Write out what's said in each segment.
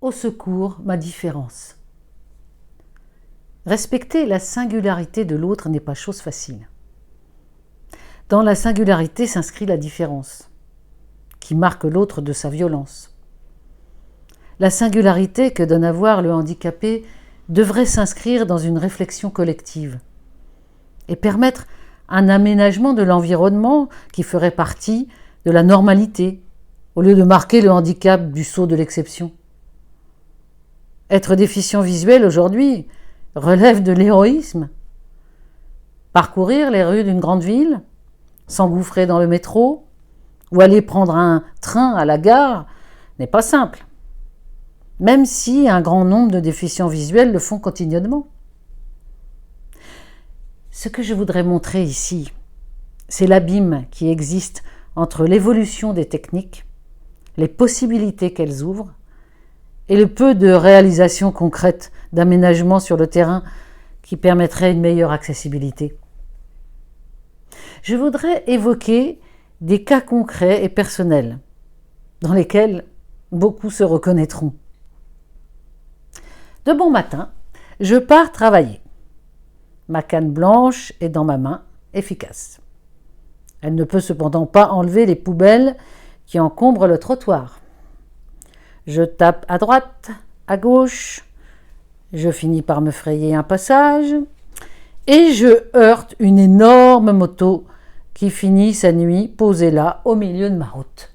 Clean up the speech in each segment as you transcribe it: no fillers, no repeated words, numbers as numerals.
Au secours, ma différence. Respecter la singularité de l'autre n'est pas chose facile. Dans la singularité s'inscrit la différence, qui marque l'autre de sa violence. La singularité que donne à voir le handicapé devrait s'inscrire dans une réflexion collective et permettre un aménagement de l'environnement qui ferait partie de la normalité, au lieu de marquer le handicap du sceau de l'exception. Être déficient visuel aujourd'hui relève de l'héroïsme. Parcourir les rues d'une grande ville, s'engouffrer dans le métro ou aller prendre un train à la gare n'est pas simple, même si un grand nombre de déficients visuels le font quotidiennement. Ce que je voudrais montrer ici, c'est l'abîme qui existe entre l'évolution des techniques, les possibilités qu'elles ouvrent, et le peu de réalisations concrètes d'aménagement sur le terrain qui permettraient une meilleure accessibilité. Je voudrais évoquer des cas concrets et personnels dans lesquels beaucoup se reconnaîtront. De bon matin, je pars travailler. Ma canne blanche est dans ma main, efficace. Elle ne peut cependant pas enlever les poubelles qui encombrent le trottoir. Je tape à droite, à gauche, je finis par me frayer un passage et je heurte une énorme moto qui finit sa nuit posée là au milieu de ma route.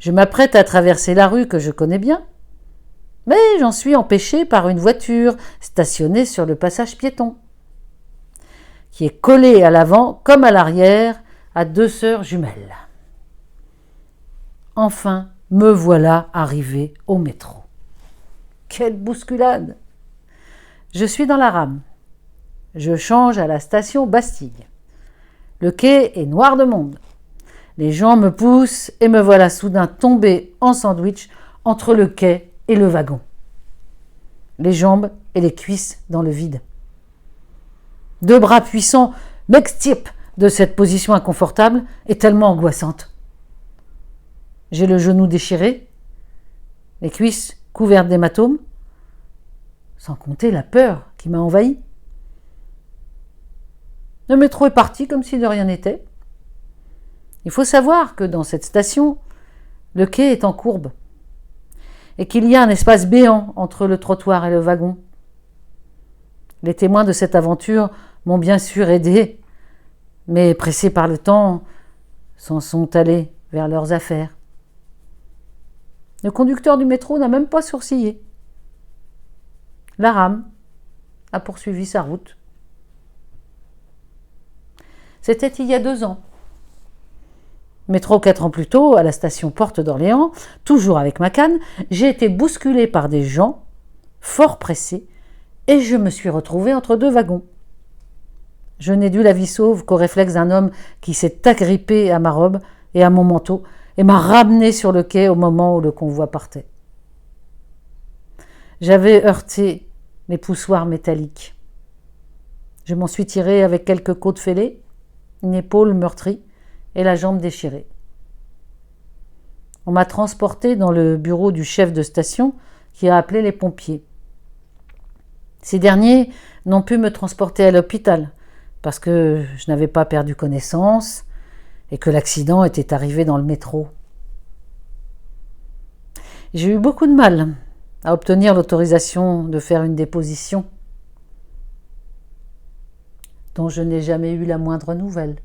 Je m'apprête à traverser la rue que je connais bien, mais j'en suis empêché par une voiture stationnée sur le passage piéton, qui est collée à l'avant comme à l'arrière à deux sœurs jumelles. Enfin, me voilà arrivé au métro. Quelle bousculade! Je suis dans la rame. Je change à la station Bastille. Le quai est noir de monde. Les gens me poussent et me voilà soudain tombé en sandwich entre le quai et le wagon. Les jambes et les cuisses dans le vide. Deux bras puissants m'extirpent de cette position inconfortable et tellement angoissante. J'ai le genou déchiré, les cuisses couvertes d'hématomes, sans compter la peur qui m'a envahi. Le métro est parti comme si de rien n'était. Il faut savoir que dans cette station, le quai est en courbe et qu'il y a un espace béant entre le trottoir et le wagon. Les témoins de cette aventure m'ont bien sûr aidé, mais pressés par le temps, s'en sont allés vers leurs affaires. Le conducteur du métro n'a même pas sourcillé. La rame a poursuivi sa route. C'était il y a 2 ans. Métro 4 ans plus tôt, à la station Porte d'Orléans, toujours avec ma canne, j'ai été bousculé par des gens fort pressés et je me suis retrouvé entre 2 wagons. Je n'ai dû la vie sauve qu'au réflexe d'un homme qui s'est agrippé à ma robe et à mon manteau et m'a ramené sur le quai au moment où le convoi partait. J'avais heurté les poussoirs métalliques. Je m'en suis tiré avec quelques côtes fêlées, une épaule meurtrie et la jambe déchirée. On m'a transporté dans le bureau du chef de station qui a appelé les pompiers. Ces derniers n'ont pu me transporter à l'hôpital parce que je n'avais pas perdu connaissance et que l'accident était arrivé dans le métro. J'ai eu beaucoup de mal à obtenir l'autorisation de faire une déposition dont je n'ai jamais eu la moindre nouvelle.